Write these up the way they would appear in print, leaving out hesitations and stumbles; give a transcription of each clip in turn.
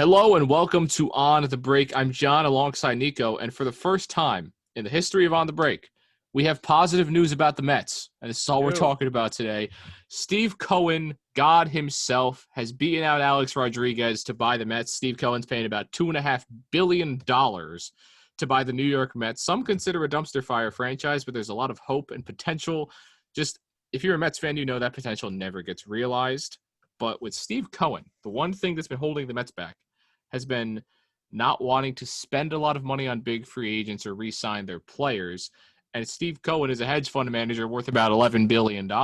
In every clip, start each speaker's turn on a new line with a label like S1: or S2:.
S1: Hello and welcome to On the Break. I'm John alongside Nico, and for the first time in the history of On the Break, we have positive news about the Mets, and this is all we're talking about today. Steve Cohen, God himself, has beaten out Alex Rodriguez to buy the Mets. Steve Cohen's paying about $2.5 billion to buy the New York Mets. Some consider a dumpster fire franchise, but there's a lot of hope and potential. Just, if you're a Mets fan, you know that potential never gets realized. But with Steve Cohen, the one thing that's been holding the Mets back has been not wanting to spend a lot of money on big free agents or re-sign their players. And Steve Cohen is a hedge fund manager worth about $11 billion. So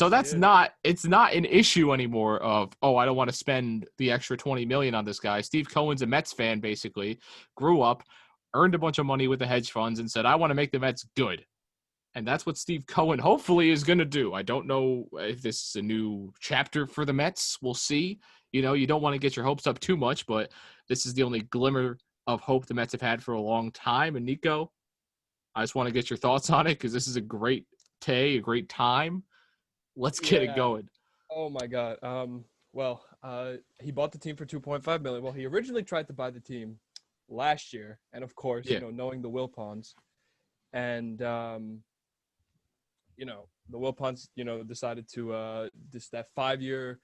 S2: Yes, he is.
S1: it's not an issue anymore of, oh, I don't want to spend the extra $20 million on this guy. Steve Cohen's a Mets fan, basically, grew up, earned a bunch of money with the hedge funds and said, I want to make the Mets good. And that's what Steve Cohen hopefully is going to do. I don't know if this is a new chapter for the Mets. We'll see. You know, you don't want to get your hopes up too much, but this is the only glimmer of hope the Mets have had for a long time. And Nico, I just want to get your thoughts on it because this is a great day, a great time. Let's get it
S2: Yeah.
S1: going.
S2: Oh my God. He bought the team for 2.5 million. Well, he originally tried to buy the team last year, and of course,
S1: Yeah.
S2: knowing the Wilpons, and the Wilpons, decided to that 5-year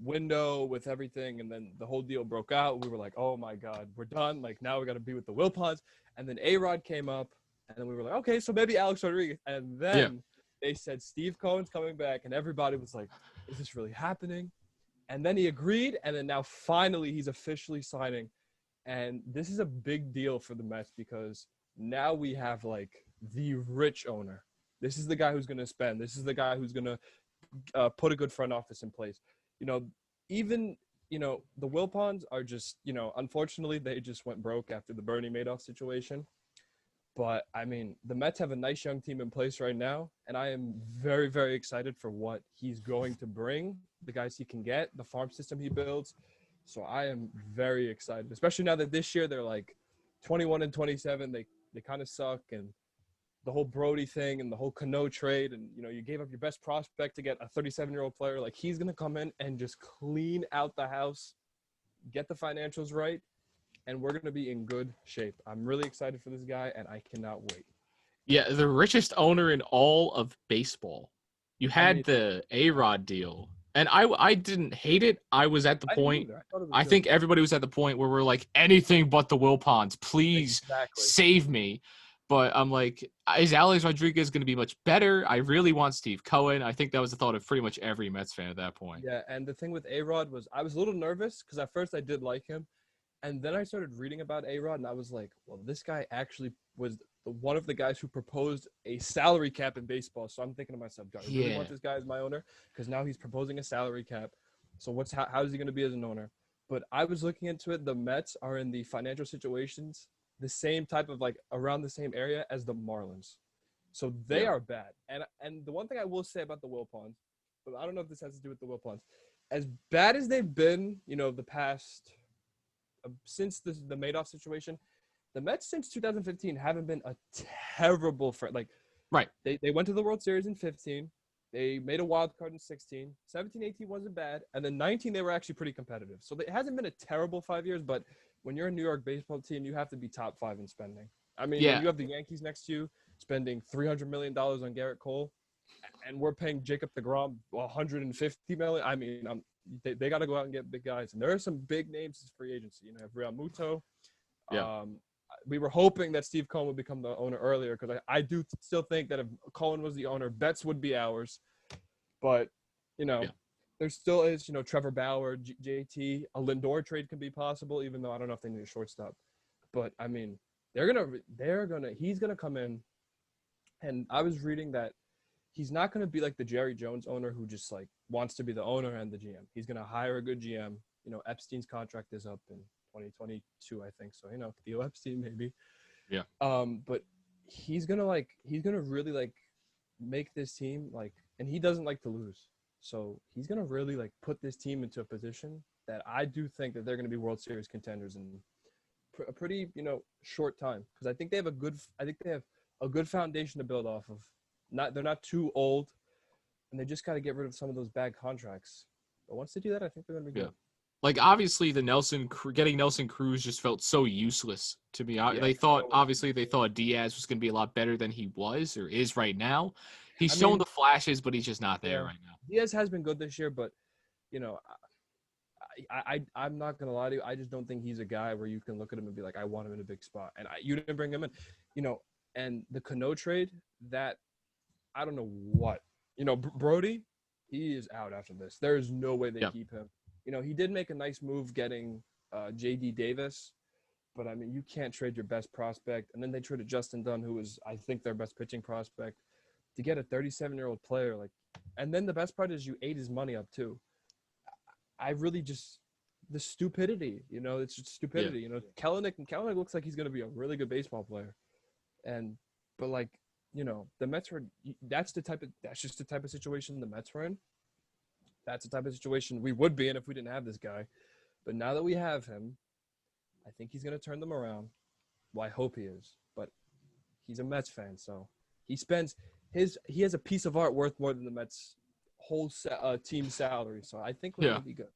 S2: window with everything, and then the whole deal broke out. We were like, oh my God, we're done. Like, now we got to be with the Wilpons, and then A-Rod came up, and then we were like, okay, so maybe Alex Rodriguez, and then they said Steve Cohen's coming back, and everybody was like, is this really happening? And then he agreed, and then now finally he's officially signing. And this is a big deal for the Mets because now we have like the rich owner. This is the guy who's going to spend. This is the guy who's going to put a good front office in place. Even the Wilpons are just, unfortunately they just went broke after the Bernie Madoff situation. But, I mean, the Mets have a nice young team in place right now, and I am very, very excited for what he's going to bring, the guys he can get, the farm system he builds. So I am very excited, especially now that this year they're like 21 and 27. They kind of suck, and the whole Brody thing and the whole Cano trade, and, you gave up your best prospect to get a 37-year-old player. Like, he's going to come in and just clean out the house, get the financials right, and we're going to be in good shape. I'm really excited for this guy, and I cannot wait.
S1: Yeah, the richest owner in all of baseball. You had the A-Rod deal, and I didn't hate it. I was at the
S2: I didn't
S1: point.
S2: either. I thought it was
S1: I
S2: good.
S1: think everybody was at the point where we're like, anything but the Wilpons. Please
S2: Exactly.
S1: save me. But I'm like, is Alex Rodriguez going to be much better? I really want Steve Cohen. I think that was the thought of pretty much every Mets fan at that point.
S2: Yeah, and the thing with A-Rod was I was a little nervous because at first I did like him. And then I started reading about A-Rod, and I was like, well, this guy actually was one of the guys who proposed a salary cap in baseball. So I'm thinking to myself, do I really want this guy as my owner? Because now he's proposing a salary cap. So how is he going to be as an owner? But I was looking into it. The Mets are in the financial situations, the same type of like around the same area as the Marlins. So they are bad. And the one thing I will say about the Wilpons, but I don't know if this has to do with the Wilpons, as bad as they've been, the past – since the Madoff situation, the Mets since 2015 haven't been a terrible
S1: Right.
S2: They went to the World Series in 15. They made a wild card in 16. 17, 18 wasn't bad. And then 19, they were actually pretty competitive. So it hasn't been a terrible 5 years, but when you're a New York baseball team, you have to be top 5 in spending. I mean, when you have the Yankees next to you spending $300 million on Garrett Cole, and we're paying Jacob deGrom $150 million. I mean, they got to go out and get big guys. And there are some big names as free agency. You have Real Muto.
S1: Yeah.
S2: We were hoping that Steve Cohen would become the owner earlier because I do still think that if Cohen was the owner, Betts would be ours. But, there still is, Trevor Bauer, JT. A Lindor trade can be possible, even though I don't know if they need a shortstop. But, I mean, he's going to come in. And I was reading that he's not going to be like the Jerry Jones owner who just like wants to be the owner and the GM. He's going to hire a good GM. Epstein's contract is up in 2022, I think. So, Theo Epstein maybe.
S1: Yeah.
S2: But he's going to really like make this team like, and he doesn't like to lose. So he's going to really like put this team into a position that I do think that they're going to be World Series contenders in a pretty, short time. Because I think they have a good foundation to build off of. They're not too old, and they just got to get rid of some of those bad contracts. But once they do that, I think they're going to be good.
S1: Like, obviously, getting Nelson Cruz just felt so useless to me.
S2: Yeah,
S1: They thought Diaz was going to be a lot better than he was or is right now. He's
S2: I
S1: shown
S2: mean,
S1: the flashes, but he's just not there
S2: yeah,
S1: right now.
S2: Diaz has been good this year, but you know, I'm not gonna lie to you. I just don't think he's a guy where you can look at him and be like, I want him in a big spot. And you didn't bring him in, you know. And the Cano trade, that I don't know what, Brody, he is out after this. There is no way they
S1: Yeah.
S2: keep him. He did make a nice move getting JD Davis, but I mean, you can't trade your best prospect. And then they traded Justin Dunn, who was, I think, their best pitching prospect, to get a 37-year-old player. Like, and then the best part is you ate his money up too. I really just the stupidity, it's just
S1: Yeah.
S2: stupidity. Kellenic looks like he's going to be a really good baseball player, but like, the Mets were. That's just the type of situation the Mets were in. That's the type of situation we would be in if we didn't have this guy. But now that we have him, I think he's going to turn them around. Well, I hope he is, but he's a Mets fan, so he has a piece of art worth more than the Mets whole team salary. So I think we're
S1: Yeah.
S2: going to be good.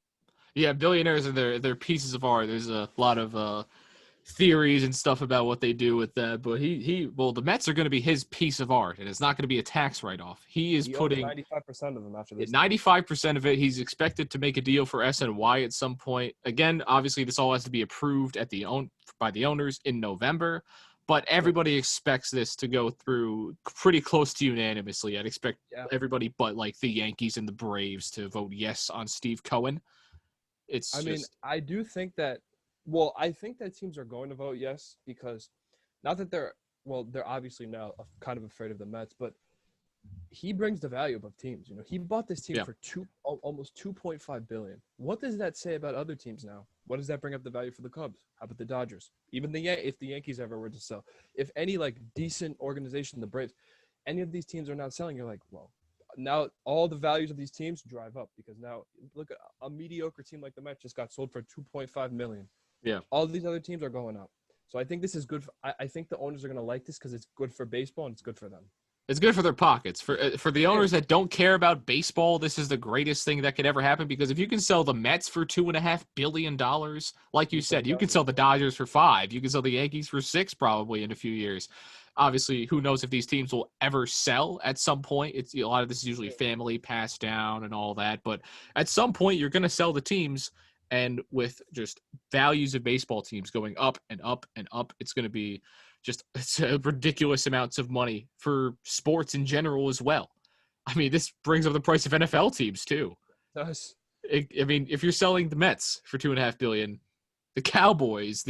S1: Yeah, billionaires are their pieces of art. There's a lot of theories and stuff about what they do with that, but the Mets are going to be his piece of art, and it's not going to be a tax write-off. He putting
S2: 95% of them after this.
S1: 95% of it. He's expected to make a deal for SNY at some point. Again, obviously, this all has to be approved by the owners in November, but everybody expects this to go through pretty close to unanimously. I'd expect everybody but like the Yankees and the Braves to vote yes on Steve Cohen.
S2: I do think that. Well, I think that teams are going to vote yes because, not that they're obviously now kind of afraid of the Mets, but he brings the value of teams. He bought this team for almost $2.5 billion. What does that say about other teams now? What does that bring up the value for the Cubs? How about the Dodgers? Even if the Yankees ever were to sell, if any like decent organization, the Braves, any of these teams are not selling, you're like, well, now all the values of these teams drive up because now look at a mediocre team like the Mets just got sold for $2.5 million.
S1: Yeah.
S2: All these other teams are going up. So I think this is good. I think the owners are going to like this because it's good for baseball and it's good for them.
S1: It's good for their pockets. For the owners that don't care about baseball, this is the greatest thing that could ever happen because if you can sell the Mets for $2.5 billion, like you said, you can sell the Dodgers for $5 billion. You can sell the Yankees for $6 billion probably in a few years. Obviously, who knows if these teams will ever sell at some point. A lot of this is usually family passed down and all that. But at some point, you're going to sell the teams. And with just values of baseball teams going up and up and up, it's going to be it's ridiculous amounts of money for sports in general as well. I mean, this brings up the price of NFL teams too.
S2: It does.
S1: I mean, if you're selling the Mets for $2.5 billion, the Cowboys,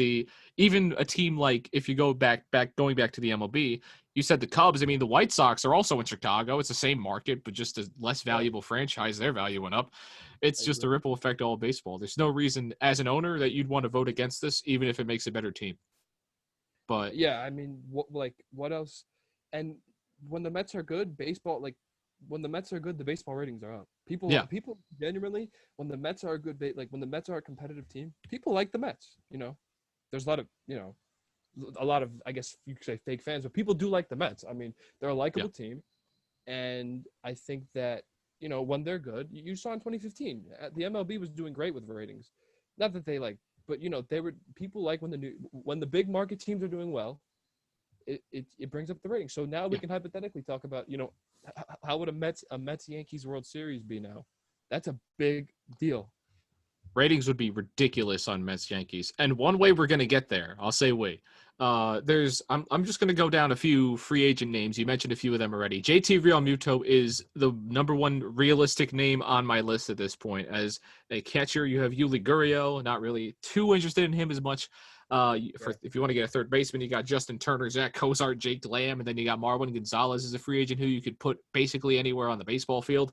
S1: even a team like if you go going back to the MLB, you said the Cubs. I mean, the White Sox are also in Chicago. It's the same market, but just a less valuable franchise. Their value went up. It's just a ripple effect of all baseball. There's no reason as an owner that you'd want to vote against this, even if it makes a better team. But
S2: yeah, I mean, what else? And when the Mets are good, when the Mets are good, the baseball ratings are up. People genuinely, when the Mets are a good, when the Mets are a competitive team, people like the Mets. There's a lot of, I guess you could say fake fans, but people do like the Mets. I mean, they're a likable team, and I think that when they're good, you saw in 2015, the MLB was doing great with ratings. Not that they but people like when the big market teams are doing well, it brings up the ratings. So now we can hypothetically talk about how would a Mets Yankees World Series be now? That's a big deal.
S1: Ratings would be ridiculous on Mets Yankees, and one way we're going to get there, I'll say wait. I'm just going to go down a few free agent names. You mentioned a few of them already. JT Realmuto is the number one realistic name on my list at this point. As a catcher, you have Yuli Gurriel. Not really too interested in him as much. If you want to get a third baseman, you got Justin Turner, Zach Cozart, Jake Lamb, and then you got Marwin Gonzalez as a free agent who you could put basically anywhere on the baseball field.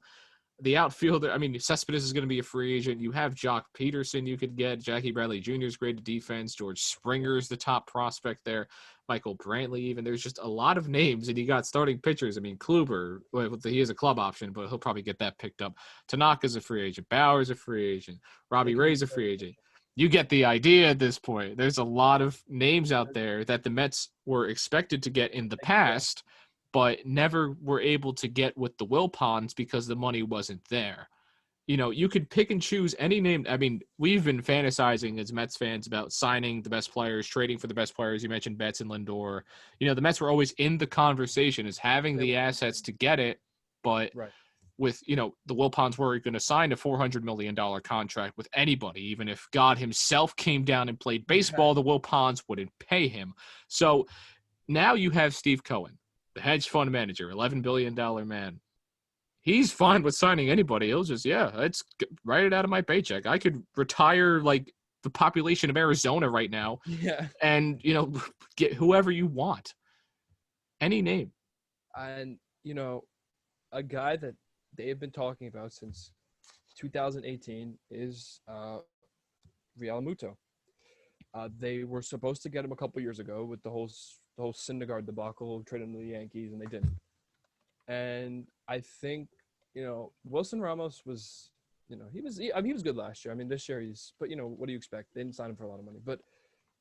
S1: The outfielder, I mean, Cespedes is going to be a free agent. You have Jock Peterson you could get. Jackie Bradley Jr. is great at defense. George Springer is the top prospect there. Michael Brantley even. There's just a lot of names, and you got starting pitchers. I mean, Kluber, he is a club option, but he'll probably get that picked up. Tanaka's a free agent. Bauer's a free agent. Robbie Ray's a free agent. You get the idea at this point. There's a lot of names out there that the Mets were expected to get in the past, but never were able to get with the Wilpons because the money wasn't there. you could pick and choose any name. I mean, we've been fantasizing as Mets fans about signing the best players, trading for the best players. You mentioned Betts and Lindor. The Mets were always in the conversation as having the assets to get it, but
S2: Right.
S1: with, the Wilpons were going to sign a $400 million contract with anybody. Even if God himself came down and played baseball, the Wilpons wouldn't pay him. So now you have Steve Cohen, the hedge fund manager, $11 billion man. He's fine with signing anybody. He'll just, let's write it out of my paycheck. I could retire like the population of Arizona right now
S2: Yeah.
S1: and, get whoever you want. Any name.
S2: And, a guy that they've been talking about since 2018 is Real Muto. They were supposed to get him a couple years ago with the whole Syndergaard debacle, trading to the Yankees, and they didn't. And I think, Wilson Ramos was, he was good last year. I mean, this year but what do you expect? They didn't sign him for a lot of money. But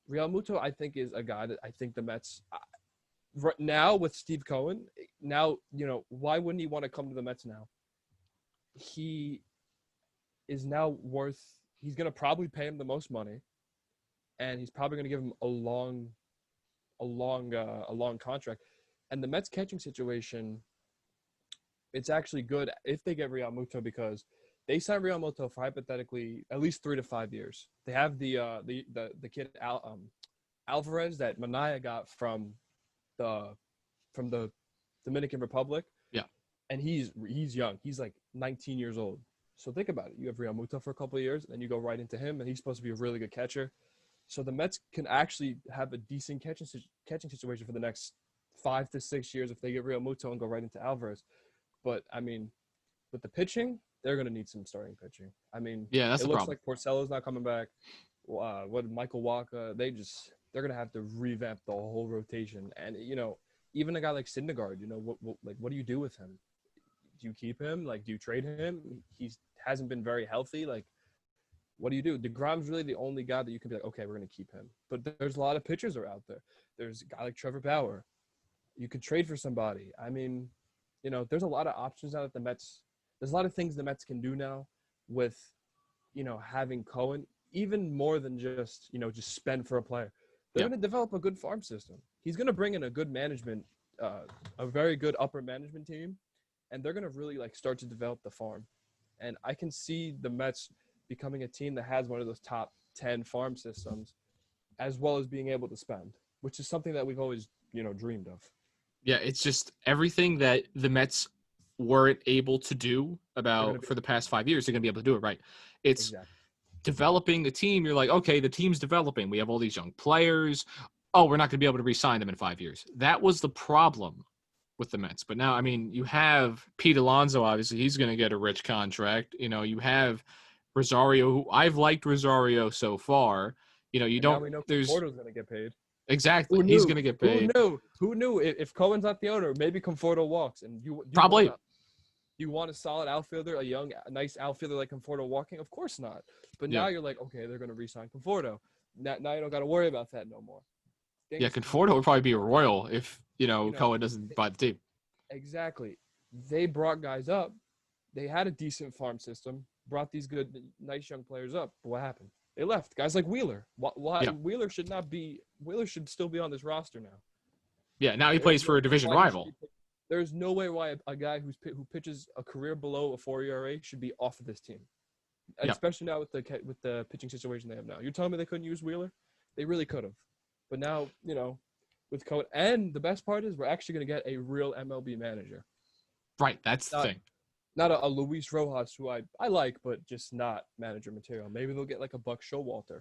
S2: Real Muto, I think, is a guy that I think the Mets right now with Steve Cohen. Now, why wouldn't he want to come to the Mets now? He is now he's going to probably pay him the most money, and he's probably going to give him a long contract. And the Mets catching situation, it's actually good if they get Real Muto, because they signed Real Muto for hypothetically at least 3 to 5 years. They have the kid Alvarez that Mania got from the Dominican Republic.
S1: Yeah.
S2: And he's young. He's like 19 years old. So think about it. You have Real Muto for a couple of years, and then you go right into him, and he's supposed to be a really good catcher. So the Mets can actually have a decent catching situation for the next 5 to 6 years if they get Real Muto and go right into Alvarez. But, I mean, with the pitching, they're going to need some starting pitching. I mean,
S1: that's
S2: it
S1: the
S2: looks
S1: problem.
S2: like Porcello's not coming back. Michael Wacha, they're going to have to revamp the whole rotation. And, even a guy like Syndergaard, what do you do with him? Do you keep him? Like, do you trade him? He hasn't been very healthy. Like, what do you do? DeGrom's really the only guy that you can be like, okay, we're going to keep him. But there's a lot of pitchers are out there. There's a guy like Trevor Bauer. You could trade for somebody. I mean, there's a lot of options now that the Mets – there's a lot of things the Mets can do now with, having Cohen, even more than just spend for a player. They're going to develop a good farm system. He's going to bring in a good management, a very good upper management team, and they're going to really start to develop the farm. And I can see the Mets becoming a team that has one of those top 10 farm systems, as well as being able to spend, which is something that we've always, dreamed of.
S1: Yeah, it's just everything that the Mets weren't able to do for the past 5 years, they're going to be able to do it, right? It's developing the team. You're like, okay, the team's developing. We have all these young players. Oh, we're not going to be able to re-sign them in 5 years. That was the problem with the Mets. But now, I mean, you have Pete Alonso, obviously. He's going to get a rich contract. You have Rosario, who I've liked Rosario so far.
S2: Now we know Conforto's going to get paid.
S1: Exactly. He's going to get paid.
S2: Who knew? If Cohen's not the owner, maybe Conforto walks. And
S1: probably.
S2: You want a solid outfielder, a young, nice outfielder like Conforto walking? Of course not. But now you're like, okay, they're going to re-sign Conforto. Now you don't got to worry about that no more.
S1: Conforto would probably be a Royal if, Cohen doesn't buy the team.
S2: Exactly. They brought guys up. They had a decent farm system, brought these good, nice young players up. But what happened? They left. Guys like Wheeler. Wheeler should still be on this roster now. Yeah,
S1: now he plays for a division rival.
S2: There's no way why a guy who pitches a career below a 4 ERA should be off of this team, especially now with the pitching situation they have now. You're telling me they couldn't use Wheeler? They really could have, but now with Cohen. And the best part is we're actually going to get a real MLB manager.
S1: Right, that's the thing.
S2: Not a Luis Rojas, who I like, but just not manager material. Maybe they'll get like a Buck Showalter.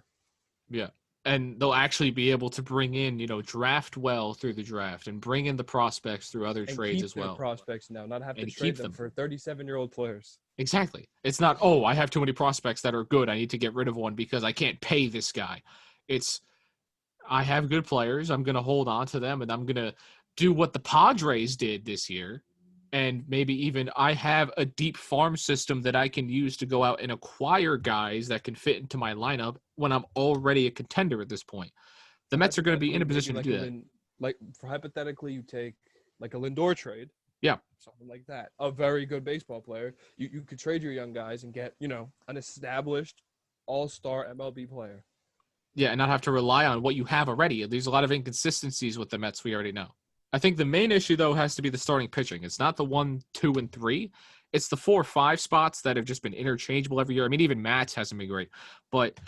S1: Yeah. And they'll actually be able to bring in, draft well through the draft and bring in the prospects through other trades as well.
S2: Keep prospects now, not have to trade them for 37-year-old players.
S1: Exactly. It's not, oh, I have too many prospects that are good. I need to get rid of one because I can't pay this guy. It's, I have good players. I'm going to hold on to them, and I'm going to do what the Padres did this year. And maybe even I have a deep farm system that I can use to go out and acquire guys that can fit into my lineup when I'm already a contender at this point. The Mets are going to be in a position to do that.
S2: Like, for hypothetically, you take like a Lindor trade,
S1: Yeah.
S2: Something like that. A very good baseball player. You could trade your young guys and get, an established all-star MLB player.
S1: Yeah, and not have to rely on what you have already. There's a lot of inconsistencies with the Mets we already know. I think the main issue, though, has to be the starting pitching. It's not the 1, 2, and 3. It's the 4, 5 spots that have just been interchangeable every year. I mean, even Matt's hasn't been great. But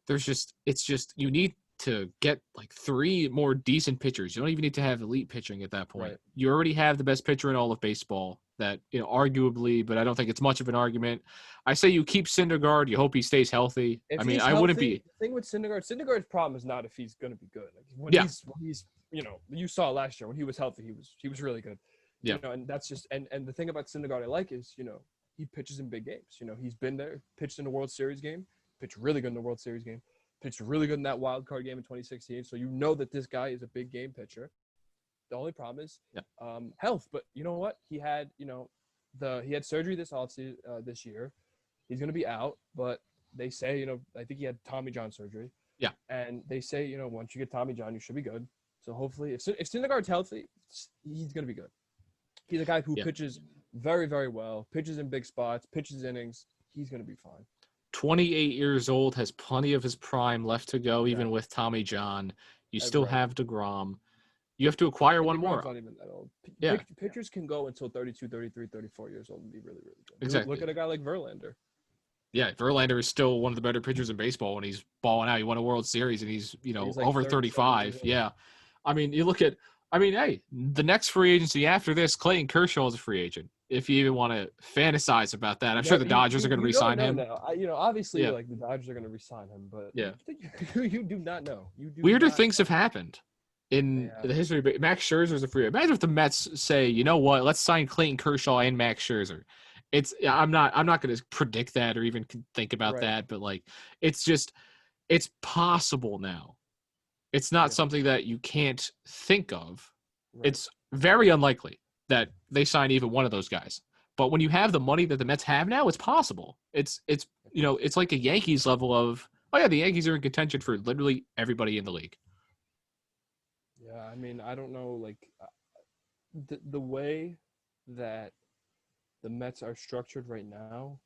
S1: you need to get like 3 more decent pitchers. You don't even need to have elite pitching at that point.
S2: Right.
S1: You already have the best pitcher in all of baseball that, arguably, but I don't think it's much of an argument. I say you keep Syndergaard. You hope he stays healthy.
S2: If
S1: I mean,
S2: he's
S1: I wouldn't
S2: healthy,
S1: be.
S2: The thing with Syndergaard's problem is not if he's going to be good. Like when
S1: Yeah.
S2: he's you saw last year when he was healthy, he was really good.
S1: Yeah.
S2: And that's just and the thing about Syndergaard I like is, he pitches in big games. He's been there, pitched in the World Series game, pitched really good in the World Series game, pitched really good in that wild card game in 2016. So that this guy is a big game pitcher. The only problem is health. But you know what? He had, he had surgery this year. He's going to be out, but they say, I think he had Tommy John surgery.
S1: Yeah.
S2: And they say, once you get Tommy John, you should be good. So hopefully, if Syndergaard's healthy, he's going to be good. He's a guy who pitches very, very well, pitches in big spots, pitches innings. He's going to be fine.
S1: 28 years old, has plenty of his prime left to go, even with Tommy John. You still have DeGrom. You have to acquire one more.
S2: Not even that old.
S1: Yeah.
S2: Pitchers can go until 32, 33, 34 years old and be really, really good.
S1: Exactly.
S2: Look at a guy like Verlander.
S1: Yeah, Verlander is still one of the better pitchers in baseball when he's balling out. He won a World Series and he's like over 35. Yeah. I mean, hey, the next free agency after this, Clayton Kershaw is a free agent. If you even want to fantasize about that, I'm sure the Dodgers are going to re-sign him.
S2: Obviously, the Dodgers are going to re-sign him, but you do not know.
S1: Weirder things have happened in the history of Max Scherzer is a free agent. Imagine if the Mets say, you know what, let's sign Clayton Kershaw and Max Scherzer. I'm not going to predict that or even think about that, but it's possible now. It's not something that you can't think of. Right. It's very unlikely that they sign even one of those guys. But when you have the money that the Mets have now, it's possible. It's like a Yankees level of, the Yankees are in contention for literally everybody in the league.
S2: Yeah, I mean, I don't know, the way that the Mets are structured right now,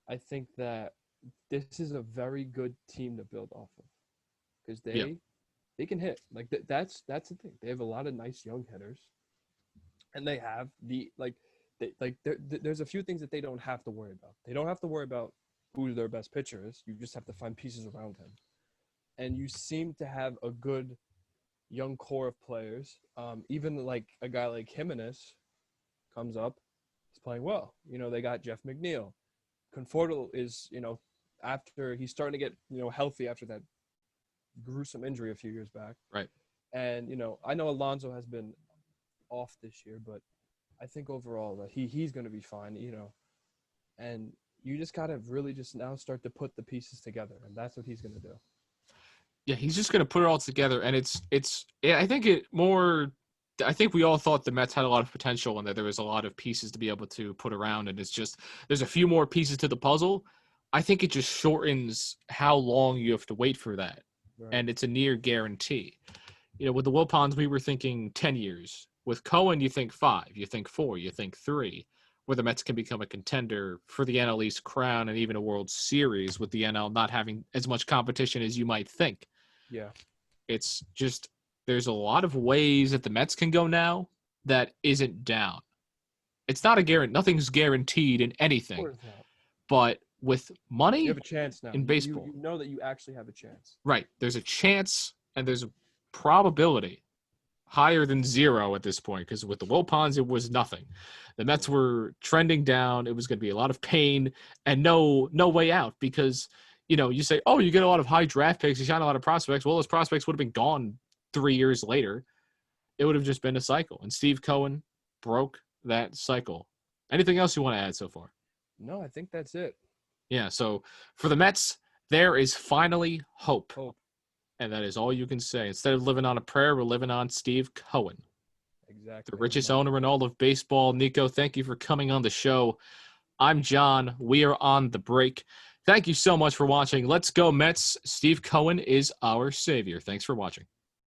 S2: I think that this is a very good team to build off of. Because they can hit. That's the thing. They have a lot of nice young hitters, and they have there's a few things that they don't have to worry about. They don't have to worry about who their best pitcher is. You just have to find pieces around him, and you seem to have a good young core of players. Even like a guy like Jimenez comes up, he's playing well. They got Jeff McNeil. Conforto is after he's starting to get healthy after that gruesome injury a few years back.
S1: Right.
S2: And, I know Alonso has been off this year, but I think overall that he's going to be fine, and you just got to really just now start to put the pieces together, and that's what he's going to do.
S1: Yeah, he's just going to put it all together, and I think we all thought the Mets had a lot of potential and that there was a lot of pieces to be able to put around, and there's a few more pieces to the puzzle. I think it just shortens how long you have to wait for that. Right. And it's a near guarantee. With the Wilpons, we were thinking 10 years. With Cohen, you think 5, you think 4, you think 3, where the Mets can become a contender for the NL East crown and even a World Series with the NL not having as much competition as you might think.
S2: Yeah.
S1: It's just there's a lot of ways that the Mets can go now that isn't down. It's not a guarantee. Nothing's guaranteed in anything. Of course not. But with money,
S2: you have a chance now
S1: in baseball.
S2: You know that you actually have a chance.
S1: Right. There's a chance and there's a probability higher than 0 at this point because with the Wilpons, it was nothing. The Mets were trending down. It was going to be a lot of pain and no way out because, you say, oh, you get a lot of high draft picks, you sign a lot of prospects. Well, those prospects would have been gone 3 years later. It would have just been a cycle. And Steve Cohen broke that cycle. Anything else you want to add so far?
S2: No, I think that's it.
S1: Yeah, so for the Mets, there is finally hope. And that is all you can say. Instead of living on a prayer, we're living on Steve Cohen.
S2: Exactly.
S1: The richest owner in all of baseball. Nico, thank you for coming on the show. I'm John. We are on the break. Thank you so much for watching. Let's go Mets. Steve Cohen is our savior. Thanks for watching.